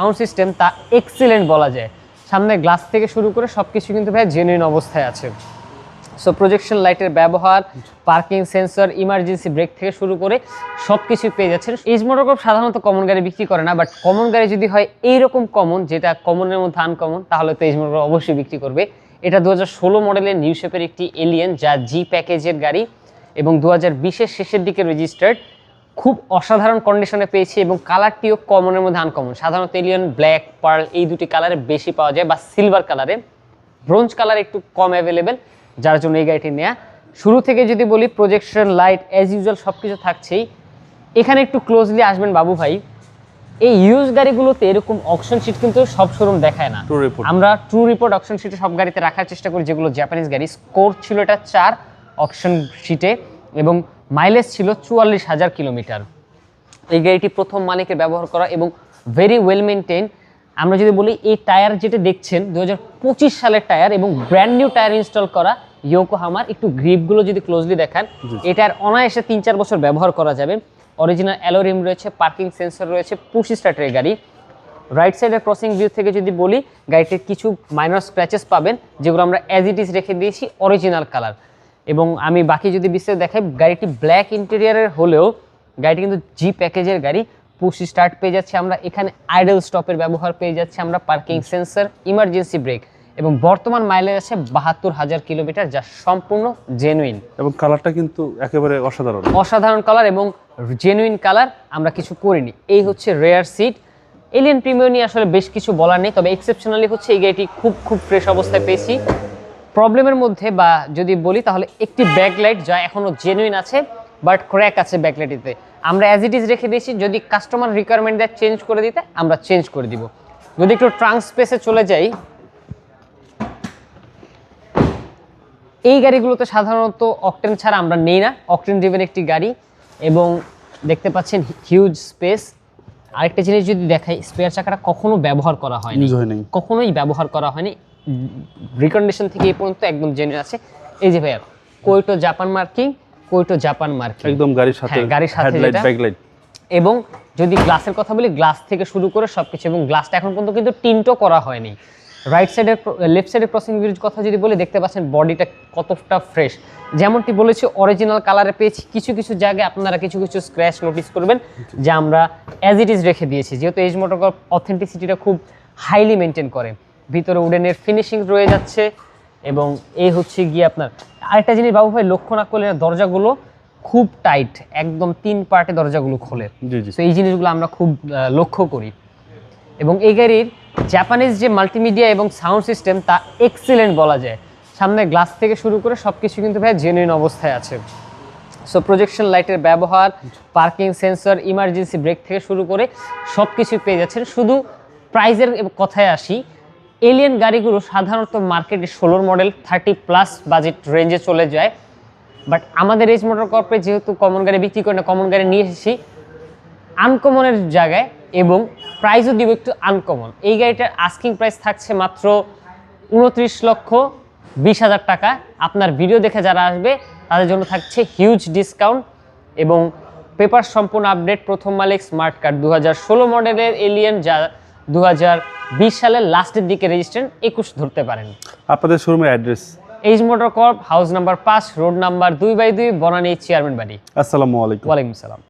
Sound system তা excellent বলা যায়। সামনে গ্লাস থেকে শুরু করে সবকিছু কিন্তু ভাই জেনুইন অবস্থায় আছে। সো প্রজেকশন লাইটের ব্যবহার, পার্কিং সেন্সর, ইমার্জেন্সি ব্রেক থেকে শুরু করে সবকিছু পেয়ে যাচ্ছেন। এইচ মোটর কর্প সাধারণত কমন গাড়ি বিক্রি করে না, বাট কমন গাড়ি যদি হয় এইরকম কমন, যেটা কমনের মধ্যে আনকমন, তাহলে তো এইচ মোটর কর্প অবশ্যই বিক্রি করবে। এটা 2016 মডেলের নিউ শেপের একটি এলিয়েন, যা জি প্যাকেজের গাড়ি এবং 2020-এর শেষের দিকে রেজিস্টার্ড। খুব অসাধারণ কন্ডিশনে পেয়েছি এবং কালারটিও কমনের মধ্যে আনকমন। সাধারণত এলিয়ন ব্ল্যাক, পার্ল এই দুটি কালারে বেশি পাওয়া যায়, বা সিলভার কালারে। ব্রোঞ্জ কালার একটু কম অ্যাভেলেবেল, যার জন্য এই গাড়িটি নেওয়া। শুরু থেকে যদি বলি, প্রজেকশন লাইট অ্যাজ ইউজুয়াল সব কিছু থাকছেই। এখানে একটু ক্লোজলি আসবেন বাবু ভাই। এই ইউজ গাড়িগুলোতে এরকম অকশন শিট কিন্তু সব শোরুম দেখায় না। আমরা ট্রু রিপোর্ট অকশন শিটে সব গাড়িতে রাখার চেষ্টা করি, যেগুলো জাপানিজ গাড়ি। স্কোর ছিল এটা 4 অকশন শিটে এবং মাইলেজ ছিল 44,000 কিলোমিটার। এই গাড়িটি প্রথম মালিকের ব্যবহার করা এবং ভেরি ওয়েল মেনটেন। আমরা যদি বলি, এই টায়ার যেটা দেখছেন 2025 সালের টায়ার এবং ব্র্যান্ড নিউ টায়ার ইনস্টল করা ইয়োকোহামার। একটু গ্রিপগুলো যদি ক্লোজলি দেখান, এটার অনায়াসে 3-4 বছর ব্যবহার করা যাবে। অরিজিনাল অ্যালো রিম রয়েছে, পার্কিং সেন্সর রয়েছে, পুশ স্টার্টের গাড়ি। রাইট সাইডের ক্রসিং ভিউ থেকে যদি বলি, গাড়িটির কিছু মাইনর স্ক্র্যাচেস পাবেন, যেগুলো আমরা অ্যাজ ইট ইজ রেখে দিয়েছি অরিজিনাল কালার। এবং আমি বাকি যদি বিস্তারিত দেখাই, গাড়িটি ব্ল্যাক ইন্টেরিয়ারের হলেও গাড়িটি কিন্তু জি প্যাকেজের গাড়ি। পুশ স্টার্ট পেয়ে যাচ্ছে আমরা, এখানে আইডল স্টপের ব্যবহার পেয়ে যাচ্ছে আমরা, পার্কিং সেন্সর, ইমার্জেন্সি ব্রেক এবং বর্তমান মাইলেজ আছে 72,000 কিলোমিটার, যা সম্পূর্ণ জেনুইন। এবং কালারটা কিন্তু একেবারে অসাধারণ কালার এবং জেনুইন কালার, আমরা কিছু করিনি। এই হচ্ছে রেয়ার সিট। এলিয়েন প্রিমিয়ার নিয়ে আসলে বেশ কিছু বলার নেই, তবে এক্সেপশনালি হচ্ছে এই গাড়িটি খুব ফ্রেশ অবস্থায় পেয়েছি। প্রবলেমের মধ্যে বা যদি বলি, তাহলে একটি ব্যাকলাইট যা এখনো জেনুইন আছে, বাট ক্র্যাক আছে ব্যাকলাইটিতে। আমরা অ্যাজ ইট ইজ রেখে দিয়েছি, যদি কাস্টমার রিকোয়ারমেন্ট দেয় চেঞ্জ করে দিতে, আমরা চেঞ্জ করে দিব। যদি একটু ট্রাঙ্ক স্পেসে চলে যাই, এই গাড়িগুলোতে সাধারণত অকটেন ছাড়া আমরা নেই না। অকটেন ড্রিভেন একটি গাড়ি এবং দেখতে পাচ্ছেন হিউজ স্পেস। আরেকটা জিনিস যদি দেখাই, স্পেয়ার চাকাটা কখনো ব্যবহার করা হয়নি, কখনোই ব্যবহার করা হয়নি। রিকন্ডিশন থেকে এই পর্যন্ত একদম জেনুইন আছে। এই যে ভাইয়া, কোইটো জাপান মার্কিং, কোইটো জাপান মার্কিং একদম গাড়ির সাথে হেডলাইট, ব্যাকলাইট। এবং যদি গ্লাসের কথা বলি, গ্লাস থেকে শুরু করে সবকিছু, এবং গ্লাসটা এখন পর্যন্ত কিন্তু টিন্টও করা হয়নি। রাইট সাইডের লেফট সাইডের ক্রসিং ভিউর কথা যদি বলি, দেখতে পাচ্ছেন বডিটা কতটা ফ্রেশ। যেমনটি বলেছি, অরিজিনাল কালারে পেয়েছি। কিছু জায়গায় আপনারা কিছু স্ক্র্যাচ নোটিস করবেন, যা আমরা অ্যাজ ইট ইজ রেখে দিয়েছি, যেহেতু এইচ মোটর কর্প অথেন্টিসিটিটা খুব হাইলি মেনটেন করে। ভিতরে উডেনের ফিনিশিং রয়ে যাচ্ছে এবং এই হচ্ছে গিয়ে আপনার আরেকটা জিনিস বাবু ভাই লক্ষ্য না করলে, দরজাগুলো খুব টাইট, একদম 3 পার্টে দরজাগুলো খোলে। তো এই জিনিসগুলো আমরা খুব লক্ষ্য করি। এবং এই গাড়ির জাপানিজ যে মাল্টিমিডিয়া এবং সাউন্ড সিস্টেম তা এক্সিলেন্ট বলা যায়। সামনে গ্লাস থেকে শুরু করে সবকিছু কিন্তু ভাই জেনুইন অবস্থায় আছে। সো প্রজেকশন লাইটের ব্যবহার, পার্কিং সেন্সর, ইমার্জেন্সি ব্রেক থেকে শুরু করে সবকিছু পেয়ে যাচ্ছেন। শুধু প্রাইজের কথায় আসি, এলিয়েন গাড়িগুলো সাধারণত মার্কেটে 16 মডেল 30+ বাজেট রেঞ্জে চলে যায়, বাট আমাদের এইচ মোটর কর্পে যেহেতু কমন গাড়ি বিক্রি করে না, কমন গাড়ি নিয়ে এসেছি আনকমনের জায়গায় এবং প্রাইসও দিব একটু আনকমন। এই গাড়িটার আস্কিং প্রাইস থাকছে মাত্র 29,20,000 টাকা। আপনার ভিডিও দেখে যারা আসবে তাদের জন্য থাকছে হিউজ ডিসকাউন্ট এবং পেপার সম্পূর্ণ আপডেট। প্রথম মালিক, স্মার্ট কার্ড, 2016 মডেলের এলিয়েন, যা 2020 সালের লাস্টের দিকে রেজিস্ট্রেশন, 21 ধরতে পারেন। আপনাদের শোরুমের address? H motor corp, house number 5, road number 2/2, Banani, chairman বাড়ি। আসসালামু আলাইকুম। ওয়ালাইকুম আসসালাম।